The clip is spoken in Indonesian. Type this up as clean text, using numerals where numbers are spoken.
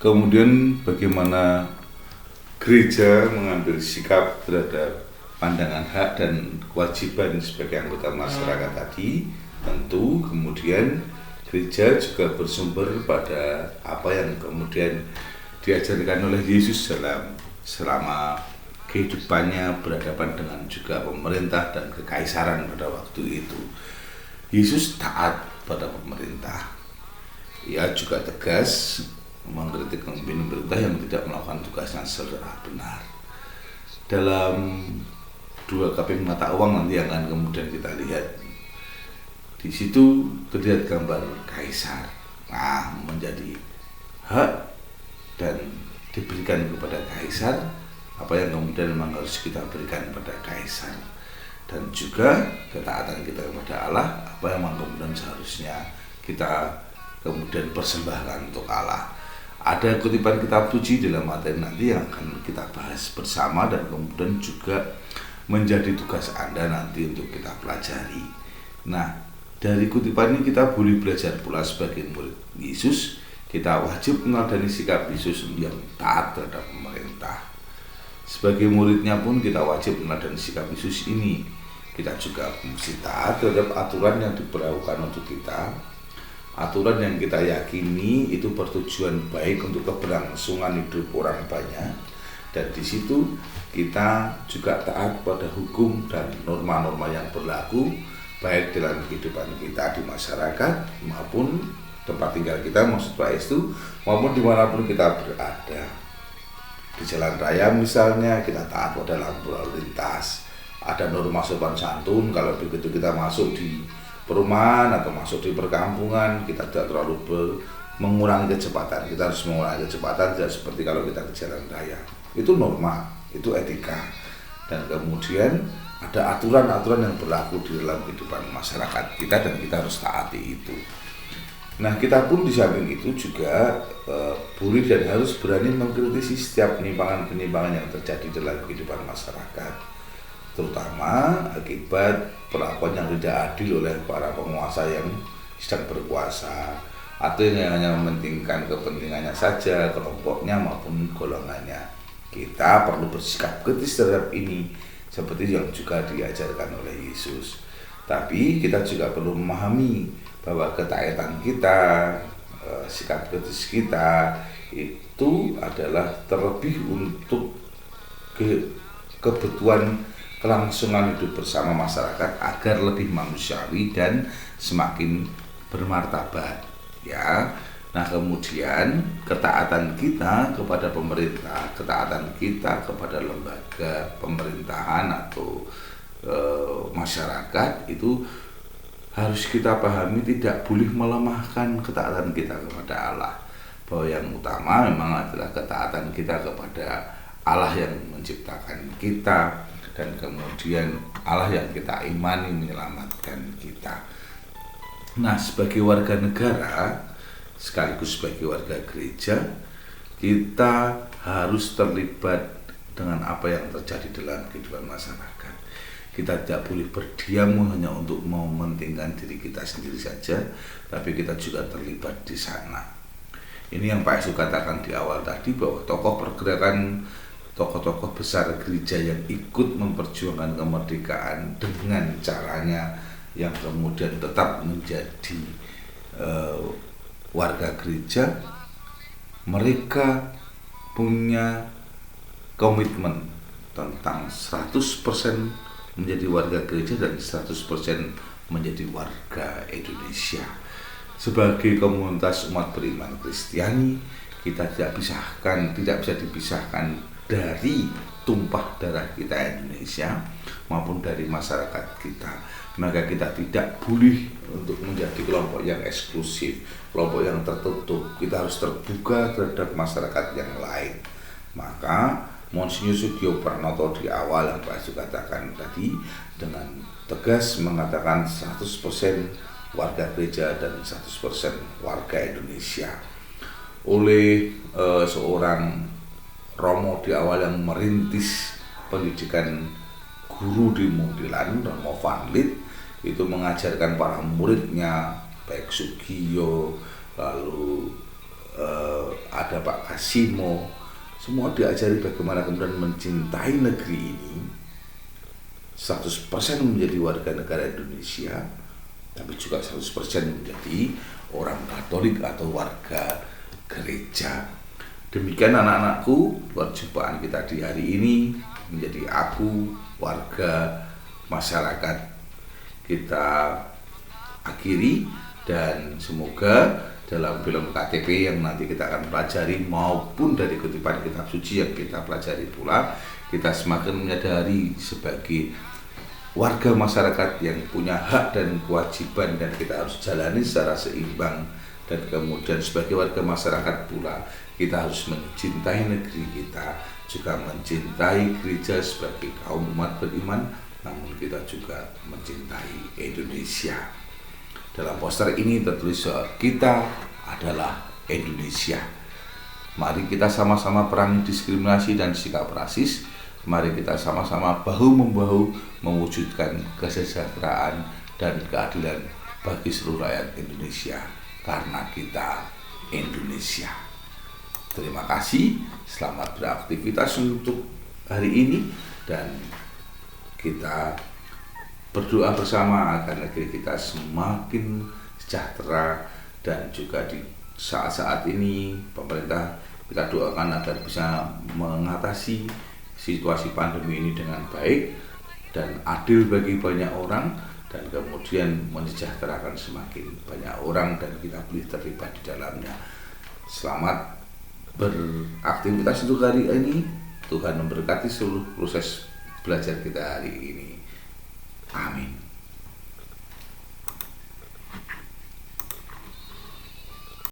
Kemudian bagaimana gereja mengambil sikap terhadap pandangan hak dan kewajiban sebagai anggota masyarakat tadi. Tentu kemudian gereja juga bersumber pada apa yang kemudian diajarkan oleh Yesus selama kehidupannya berhadapan dengan juga pemerintah dan kekaisaran pada waktu itu. Yesus taat pada pemerintah. Ia juga tegas mengkritik pemimpin pemerintah yang tidak melakukan tugasnya secara benar. Dalam 2 kaping mata uang nanti yang akan kemudian kita lihat, di situ terlihat gambar kaisar. Nah, menjadi hak dan diberikan kepada kaisar apa yang kemudian memang harus kita berikan pada kaisar, dan juga ketaatan kita kepada Allah apa yang memang kemudian seharusnya kita kemudian persembahkan untuk Allah. Ada kutipan kitab suci dalam materi nanti yang akan kita bahas bersama dan kemudian juga menjadi tugas Anda nanti untuk kita pelajari. Nah, dari kutipan ini kita boleh belajar pula sebagai murid Yesus, kita wajib meneladani sikap Yesus yang taat terhadap pemerintah. Sebagai muridnya pun kita wajib meneladani sikap Yesus ini. Kita juga mesti taat terhadap aturan yang diberlakukan untuk kita. Aturan yang kita yakini itu bertujuan baik untuk keberlangsungan hidup orang banyak, dan di situ kita juga taat pada hukum dan norma-norma yang berlaku baik dalam kehidupan kita di masyarakat maupun tempat tinggal kita, maksud Pak itu maupun dimanapun kita berada. Di jalan raya misalnya kita taat pada lampu lalu lintas, ada norma sopan santun. Kalau begitu kita masuk di perumahan atau masuk di perkampungan, kita tidak terlalu mengurangi kecepatan. Kita harus mengurangi kecepatan, tidak seperti kalau kita ke jalan raya. Itu norma, itu etika. Dan kemudian ada aturan-aturan yang berlaku di dalam kehidupan masyarakat kita dan kita harus taati itu. Nah, kita pun di samping itu juga boleh dan harus berani mengkritisi setiap penyimpangan-penyimpangan yang terjadi dalam kehidupan masyarakat, terutama akibat perlakuan yang tidak adil oleh para penguasa yang sedang berkuasa atau yang hanya mementingkan kepentingannya saja, kelompoknya maupun golongannya. Kita perlu bersikap kritis terhadap ini seperti yang juga diajarkan oleh Yesus. Tapi kita juga perlu memahami bahwa ketaatan kita, sikap kritis kita itu adalah terlebih untuk kebutuhan kelangsungan hidup bersama masyarakat agar lebih manusiawi dan semakin bermartabat, ya. Nah, kemudian ketaatan kita kepada pemerintah, ketaatan kita kepada lembaga pemerintahan atau masyarakat itu harus kita pahami tidak boleh melemahkan ketaatan kita kepada Allah. Bahwa yang utama memang adalah ketaatan kita kepada Allah yang menciptakan kita, dan kemudian Allah yang kita imani menyelamatkan kita. Nah, sebagai warga negara sekaligus sebagai warga gereja, kita harus terlibat dengan apa yang terjadi dalam kehidupan masyarakat. Kita tidak boleh berdiam hanya untuk mementingkan diri kita sendiri saja, tapi kita juga terlibat di sana. Ini yang Pak Yesus katakan di awal tadi, bahwa tokoh-tokoh besar gereja yang ikut memperjuangkan kemerdekaan dengan caranya yang kemudian tetap menjadi warga gereja, mereka punya komitmen tentang 100% menjadi warga gereja dan 100% menjadi warga Indonesia. Sebagai komunitas umat beriman Kristiani, kita tidak bisa dipisahkan dari tumpah darah kita Indonesia maupun dari masyarakat kita. Maka kita tidak boleh untuk menjadi kelompok yang eksklusif, kelompok yang tertutup. Kita harus terbuka terhadap masyarakat yang lain. Maka Monsinyur Sugiopranoto di awal yang Pak Yesus katakan tadi dengan tegas mengatakan 100% warga gereja dan 100% warga Indonesia. Oleh seorang Romo di awal yang merintis pendidikan guru di Muntilan, Romo Van Lith, itu mengajarkan para muridnya baik Sugio, lalu ada ada Pak Kasimo, semua diajari bagaimana kemudian mencintai negeri ini 100% menjadi warga negara Indonesia, tapi juga 100% menjadi orang Katolik atau warga gereja. Demikian anak-anakku, perjumpaan kita di hari ini menjadi aku, warga, masyarakat, kita akhiri, dan semoga dalam film KTP yang nanti kita akan pelajari maupun dari kutipan kitab suci yang kita pelajari pula, kita semakin menyadari sebagai warga masyarakat yang punya hak dan kewajiban dan kita harus jalani secara seimbang, dan kemudian sebagai warga masyarakat pula kita harus mencintai negeri kita, juga mencintai gereja sebagai kaum umat beriman, namun kita juga mencintai Indonesia. Dalam poster ini tertulis kita adalah Indonesia. Mari kita sama-sama perangi diskriminasi dan sikap rasis. Mari kita sama-sama bahu-membahu mewujudkan kesejahteraan dan keadilan bagi seluruh rakyat Indonesia, karena kita Indonesia. Terima kasih, selamat beraktivitas untuk hari ini, dan kita berdoa bersama agar negeri kita semakin sejahtera, dan juga di saat-saat ini pemerintah kita doakan agar bisa mengatasi situasi pandemi ini dengan baik dan adil bagi banyak orang, dan kemudian mensejahterakan semakin banyak orang dan kita boleh terlibat di dalamnya. Selamat beraktivitas untuk hari ini. Tuhan memberkati seluruh proses belajar kita hari ini. Amin.